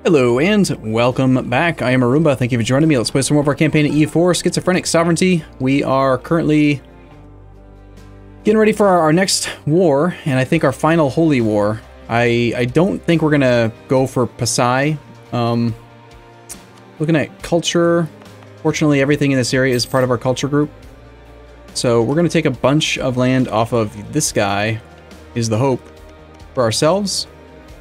Hello and welcome back. I am Arumba. Thank you for joining me. Let's play some more of our campaign at EU4, Schizophrenic Sovereignty. We are currently getting ready for our next war, and I think our final holy war. I don't think we're gonna go for Pasai. Looking at culture, fortunately everything in this area is part of our culture group. So we're gonna take a bunch of land off of this guy, is the hope, for ourselves.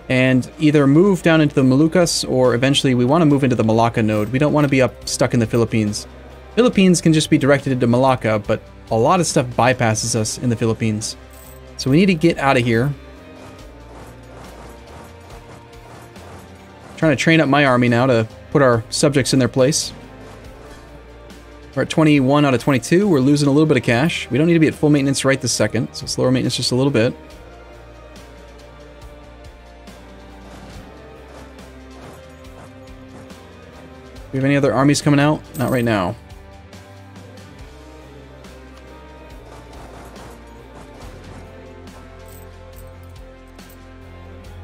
And either move down into the Moluccas, or eventually we want to move into the Malacca node. We don't want to be stuck in the Philippines. Philippines can just be directed into Malacca, but a lot of stuff bypasses us in the Philippines. So we need to get out of here. Trying to train up my army now to put our subjects in their place. We're at 21 out of 22. We're losing a little bit of cash. We don't need to be at full maintenance right this second, so slower maintenance just a little bit. Do we have any other armies coming out? Not right now.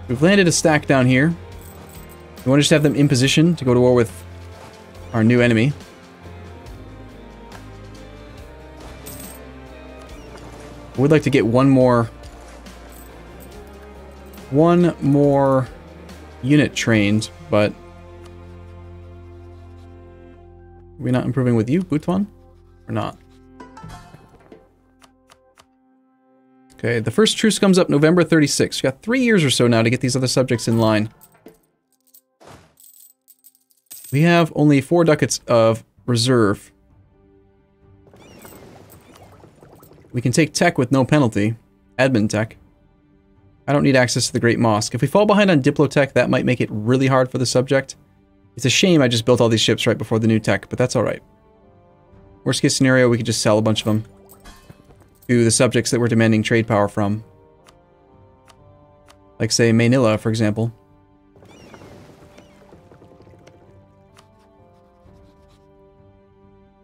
We've landed a stack down here. We want to just have them in position to go to war with our new enemy. I would like to get one more unit trained, but are we not improving with you, Butuan? Or not? Okay, the first truce comes up November 36th. We've got 3 years or so now to get these other subjects in line. We have only 4 ducats of reserve. We can take tech with no penalty. Admin tech. I don't need access to the Great Mosque. If we fall behind on Diplotech, that might make it really hard for the subject. It's a shame I just built all these ships right before the new tech, but that's alright. Worst case scenario, we could just sell a bunch of them to the subjects that we're demanding trade power from. Like, say, Manila, for example. I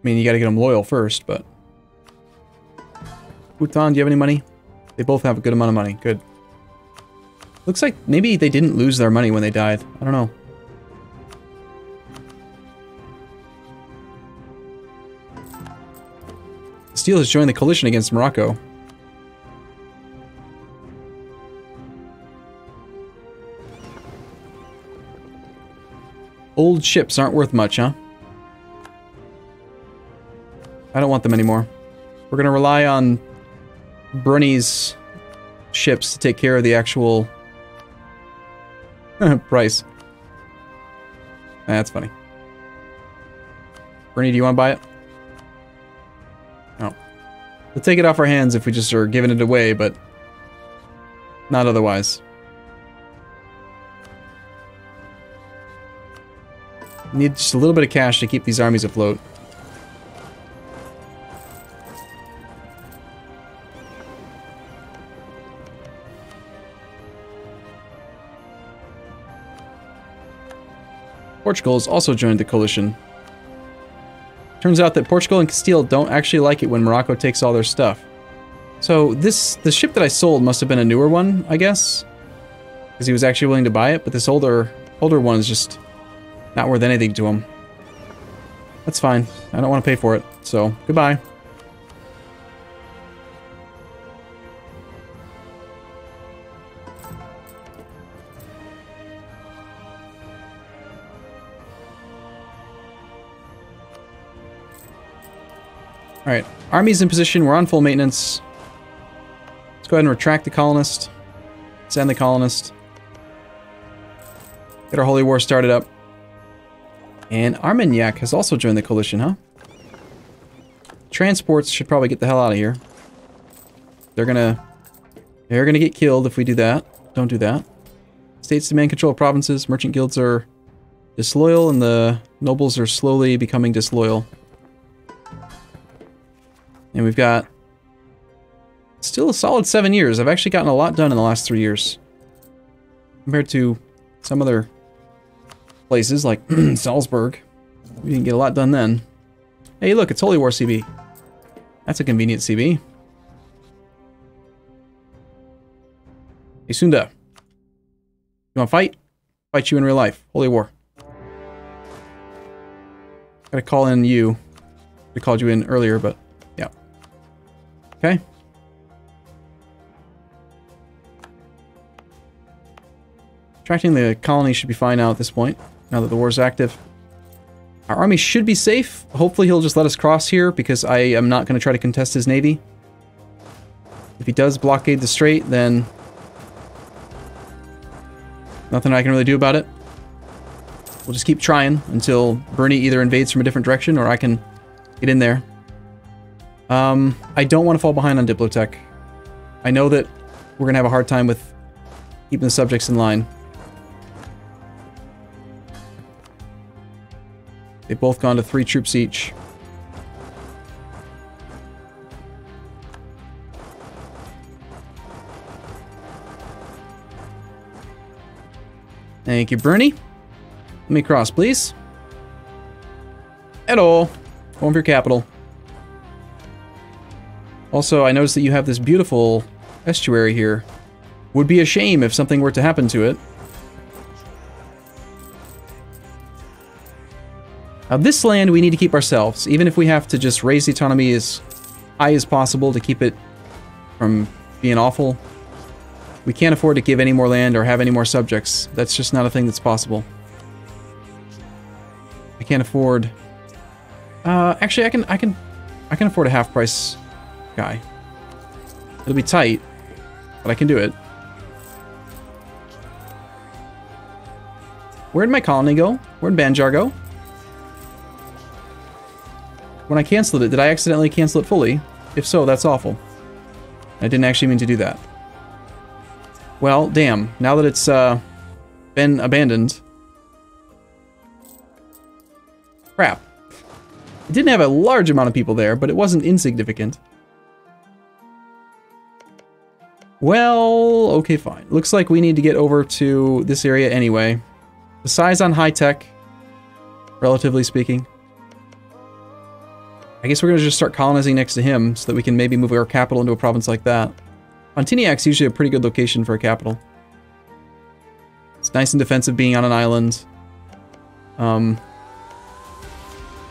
mean, you gotta get them loyal first, but... Bhutan, do you have any money? They both have a good amount of money. Good. Looks like maybe they didn't lose their money when they died. I don't know. Steel has joined the coalition against Morocco. Old ships aren't worth much, huh? I don't want them anymore. We're gonna rely on Brunei's ships to take care of the actual price. That's funny. Brunei, do you want to buy it? No. We'll take it off our hands if we just are giving it away, but not otherwise. Need just a little bit of cash to keep these armies afloat. Portugal has also joined the coalition. Turns out that Portugal and Castile don't actually like it when Morocco takes all their stuff. So the ship that I sold must have been a newer one, I guess, because he was actually willing to buy it. But this older one is just not worth anything to him. That's fine. I don't want to pay for it. So goodbye. Alright, army's in position, we're on full maintenance. Let's go ahead and retract the colonist. Send the colonist. Get our holy war started up. And Armagnac has also joined the coalition, huh? Transports should probably get the hell out of here. They're gonna get killed if we do that. Don't do that. States demand control of provinces, merchant guilds are disloyal, and the nobles are slowly becoming disloyal. And we've got still a solid 7 years. I've actually gotten a lot done in the last 3 years. Compared to some other places like Salzburg. We didn't get a lot done then. Hey, look, it's Holy War CB. That's a convenient CB. Hey, Sunda. You want to fight? fight you in real life. Holy war. Gotta call in you. We called you in earlier, but yeah. Okay. Attracting the colony should be fine now at this point, now that the war is active. Our army should be safe. Hopefully he'll just let us cross here, because I am not going to try to contest his navy. If he does blockade the strait, then nothing I can really do about it. We'll just keep trying until Bernie either invades from a different direction or I can get in there. I don't want to fall behind on Diplotech. I know that we're going to have a hard time with keeping the subjects in line. They've both gone to 3 troops each. Thank you, Bernie. Let me cross, please. Hello. Home for your capital. Also, I noticed that you have this beautiful estuary here. Would be a shame if something were to happen to it. Now, this land we need to keep ourselves, even if we have to just raise the autonomy as high as possible to keep it from being awful. We can't afford to give any more land or have any more subjects. That's just not a thing that's possible. I can't afford... actually, I can afford a half-price guy. It'll be tight, but I can do it. Where'd my colony go? Where'd Banjar go? When I canceled it, did I accidentally cancel it fully? If so, that's awful. I didn't actually mean to do that. Well, damn. Now that it's been abandoned. Crap. It didn't have a large amount of people there, but it wasn't insignificant. Well, okay, fine. Looks like we need to get over to this area anyway. The size on high tech, relatively speaking. I guess we're going to just start colonizing next to him so that we can maybe move our capital into a province like that. Pontiac's usually a pretty good location for a capital. It's nice and defensive being on an island.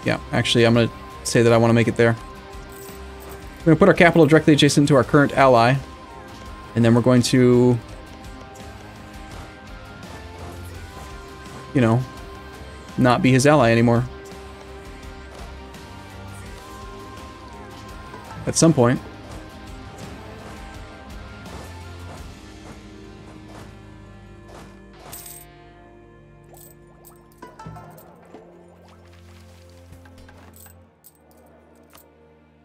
Yeah, actually, I'm going to say that I want to make it there. We're going to put our capital directly adjacent to our current ally. And then we're going to... you know, not be his ally anymore. At some point.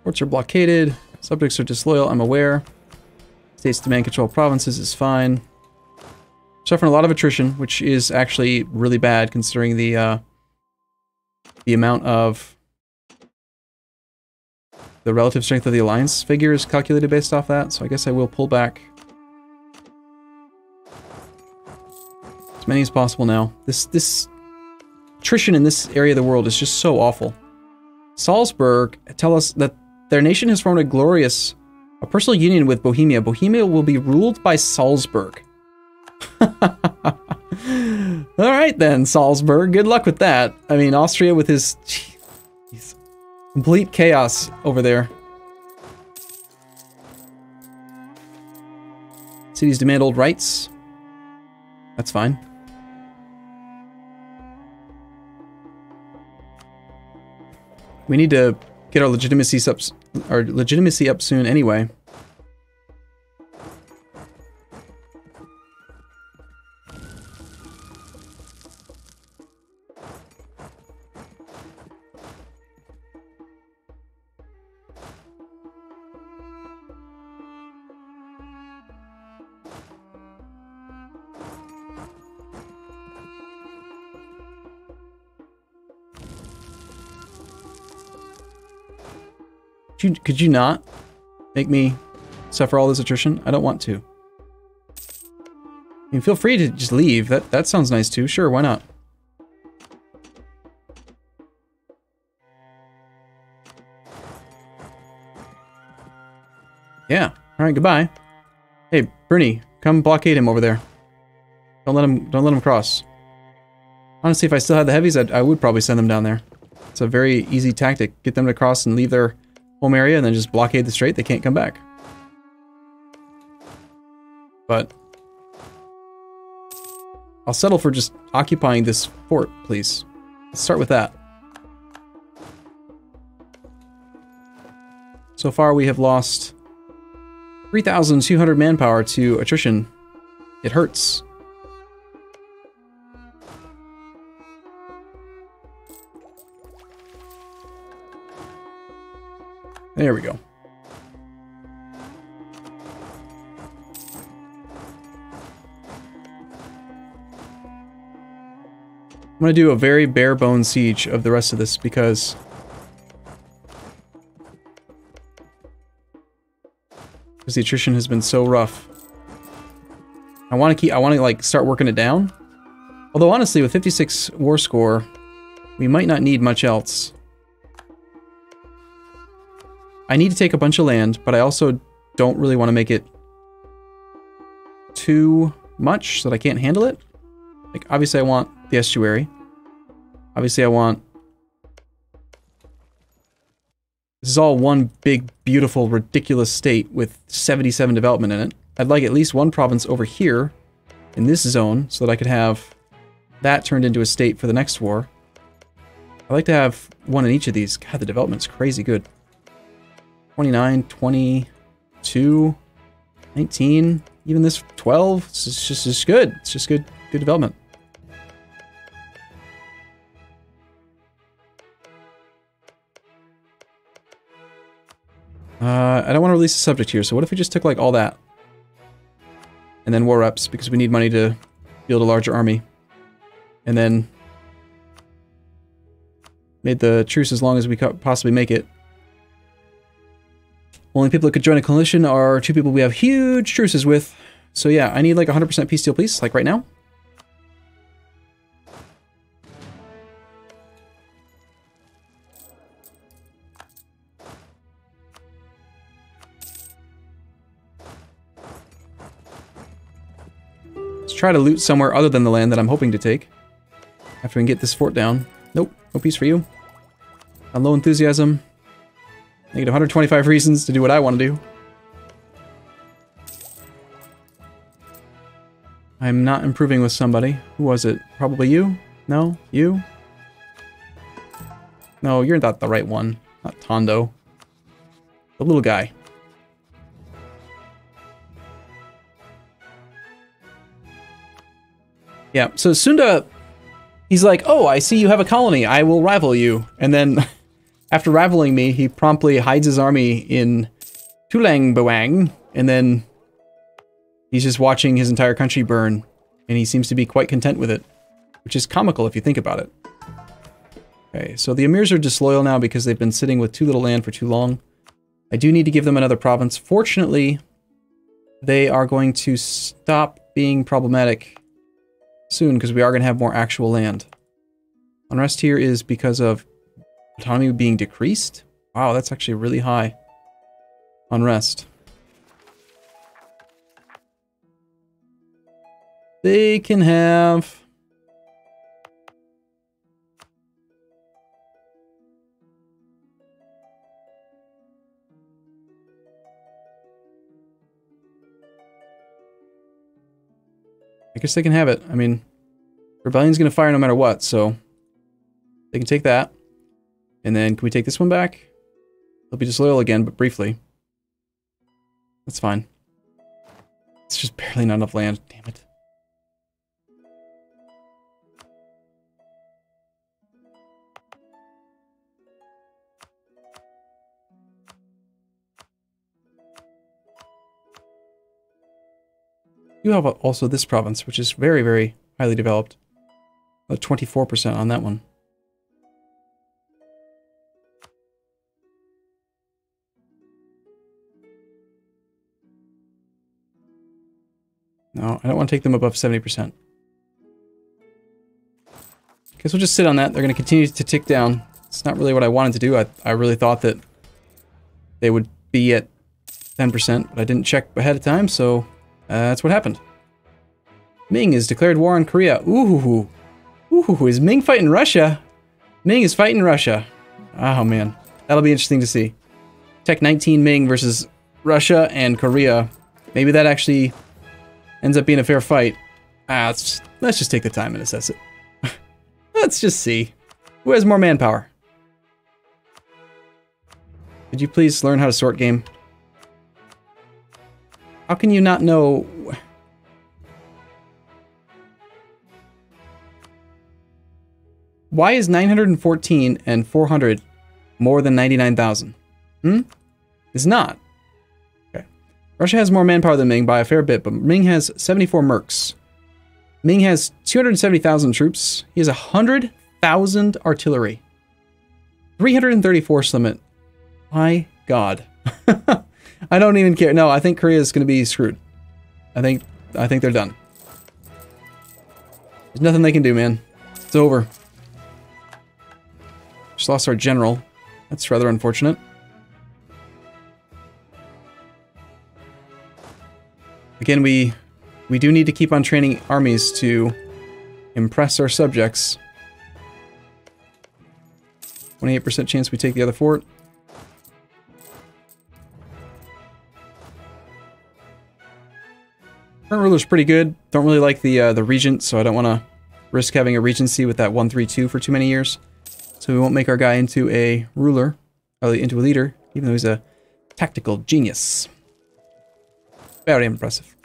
Ports are blockaded. Subjects are disloyal, I'm aware. States demand control of provinces is fine. Suffering a lot of attrition, which is actually really bad considering the amount of... the relative strength of the alliance figure is calculated based off that, so I guess I will pull back as many as possible now. This attrition in this area of the world is just so awful. Salzburg tell us that their nation has formed a personal union with Bohemia. Bohemia will be ruled by Salzburg. Alright then, Salzburg. Good luck with that. I mean, Austria with his... Geez, complete chaos over there. Cities demand old rights. That's fine. We need to get our legitimacy up soon anyway. Could you not make me suffer all this attrition? I don't want to. I mean, feel free to just leave. That sounds nice too. Sure, why not? Yeah. All right. Goodbye. Hey, Bernie, come blockade him over there. Don't let him cross. Honestly, if I still had the heavies, I would probably send them down there. It's a very easy tactic. Get them to cross and leave their home area and then just blockade the strait. They can't come back. But I'll settle for just occupying this fort, please. Let's start with that. So far, we have lost 3,200 manpower to attrition. It hurts. There we go. I'm going to do a very bare bone siege of the rest of this because the attrition has been so rough. I want to like start working it down. Although honestly, with 56 war score, we might not need much else. I need to take a bunch of land, but I also don't really want to make it too much so that I can't handle it. Like, obviously I want the estuary. Obviously I want... This is all one big, beautiful, ridiculous state with 77 development in it. I'd like at least one province over here in this zone so that I could have that turned into a state for the next war. I'd like to have one in each of these. God, the development's crazy good. 29, 22, 19, even this 12. It's just good. It's just good development. I don't want to release the subject here, so what if we just took like all that? And then war reps, because we need money to build a larger army. And then made the truce as long as we could possibly make it. Only people that could join a coalition are two people we have huge truces with. So yeah, I need like 100% peace deal, please, like right now. Let's try to loot somewhere other than the land that I'm hoping to take. After we can get this fort down. Nope, no peace for you. On low enthusiasm. I need 125 reasons to do what I want to do. I'm not improving with somebody. Who was it? Probably you? No? You? No, you're not the right one. Not Tondo. The little guy. Yeah, so Sunda, he's like, oh, I see you have a colony. I will rival you. And then... After rivaling me, he promptly hides his army in Tulangbawang, and then he's just watching his entire country burn, and he seems to be quite content with it, which is comical if you think about it. Okay, so the Emirs are disloyal now because they've been sitting with too little land for too long. I do need to give them another province. Fortunately, they are going to stop being problematic soon because we are going to have more actual land. Unrest here is because of autonomy being decreased? Wow, that's actually really high. Unrest. They can have... I guess they can have it. I mean, Rebellion's gonna fire no matter what, so... They can take that. And then, can we take this one back? They'll be disloyal again, but briefly. That's fine. It's just barely not enough land. Damn it. You have also this province, which is very, very highly developed. About 24% on that one. No, I don't want to take them above 70%. Guess we'll just sit on that. They're going to continue to tick down. It's not really what I wanted to do. I really thought that they would be at 10%, but I didn't check ahead of time, so that's what happened. Ming has declared war on Korea. Ooh. Ooh, is Ming fighting Russia? Ming is fighting Russia. Oh, man. That'll be interesting to see. Tech 19 Ming versus Russia and Korea. Maybe that actually ends up being a fair fight. Let's just take the time and assess it. Let's just see. Who has more manpower? Could you please learn how to sort, game? How can you not know? Why is 914 and 400 more than 99,000? It's not. Okay. Russia has more manpower than Ming by a fair bit, but Ming has 74 mercs. Ming has 270,000 troops. He has 100,000 artillery. 330 force limit. My God. I don't even care. No, I think Korea is going to be screwed. I think they're done. There's nothing they can do, man. It's over. Just lost our general. That's rather unfortunate. Again, we do need to keep on training armies to impress our subjects. 28% chance we take the other fort. Current ruler's pretty good. Don't really like the regent, so I don't want to risk having a regency with that 132 for too many years. So we won't make our guy into a ruler, into a leader, even though he's a tactical genius. Very impressive.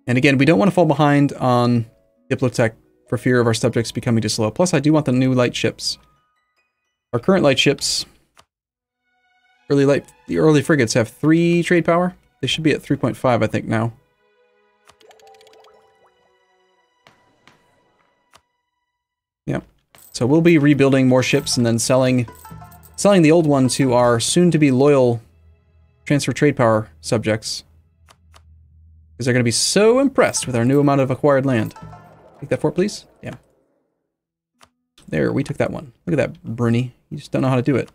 And again, we don't want to fall behind on Diplotech for fear of our subjects becoming too slow. Plus, I do want the new light ships. Our current light ships, the early frigates have 3 trade power. They should be at 3.5, I think, now. Yeah. So we'll be rebuilding more ships and then selling the old one to our soon-to-be loyal transfer trade power subjects. Because they're going to be so impressed with our new amount of acquired land. Take that fort, please. Yeah. There, we took that one. Look at that, Bruni. You just don't know how to do it.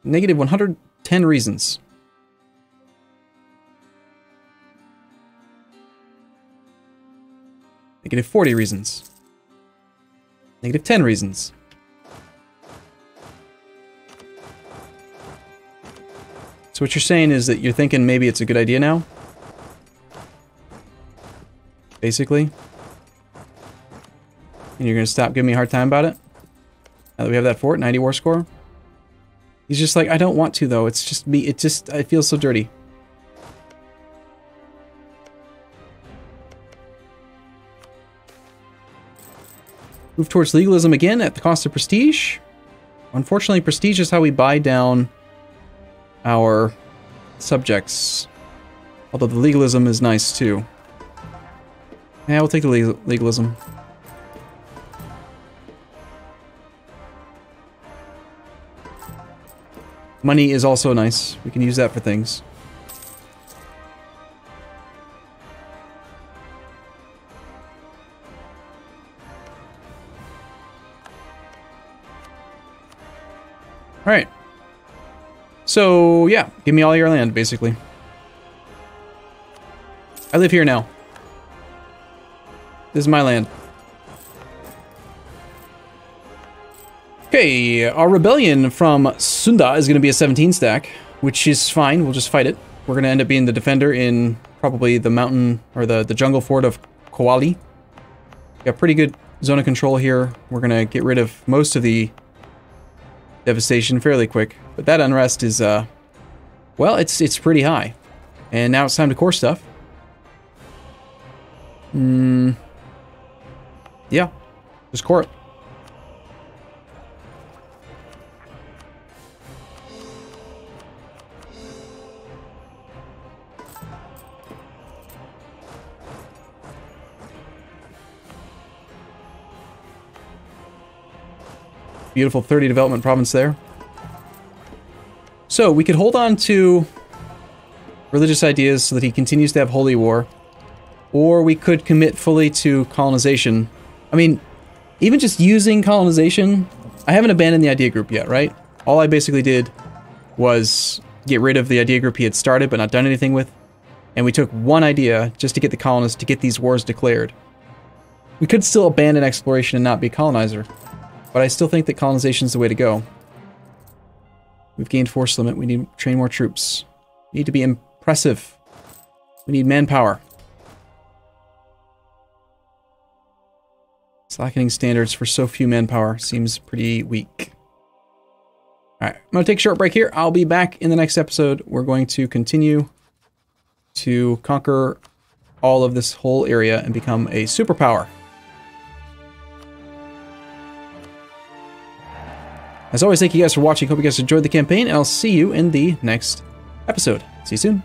Negative 110 reasons. Negative 40 reasons. Negative 10 reasons. So what you're saying is that you're thinking maybe it's a good idea now? Basically? And you're going to stop giving me a hard time about it? Now that we have that fort, 90 war score? He's just like, I don't want to though, it's just me, I feel so dirty. Move towards legalism again at the cost of prestige. Unfortunately, prestige is how we buy down our subjects. Although the legalism is nice too. Yeah, we'll take the legalism. Money is also nice. We can use that for things. Alright. So, yeah. Give me all your land, basically. I live here now. This is my land. Okay, our rebellion from Sunda is going to be a 17 stack, which is fine. We'll just fight it. We're going to end up being the defender in probably the mountain or the jungle fort of Koali. Got pretty good zone of control here. We're going to get rid of most of the devastation fairly quick. But that unrest is, well, it's pretty high. And now it's time to core stuff. Yeah, just core it. Beautiful 30 development province there. So we could hold on to religious ideas so that he continues to have holy war, or we could commit fully to colonization. I mean, even just using colonization, I haven't abandoned the idea group yet, right? All I basically did was get rid of the idea group he had started but not done anything with, and we took one idea just to get the colonists to get these wars declared. We could still abandon exploration and not be a colonizer, but I still think that colonization is the way to go. We've gained force limit. We need to train more troops. We need to be impressive. We need manpower. Slackening standards for so few manpower seems pretty weak. Alright, I'm going to take a short break here. I'll be back in the next episode. We're going to continue to conquer all of this whole area and become a superpower. As always, thank you guys for watching. Hope you guys enjoyed the campaign, and I'll see you in the next episode. See you soon.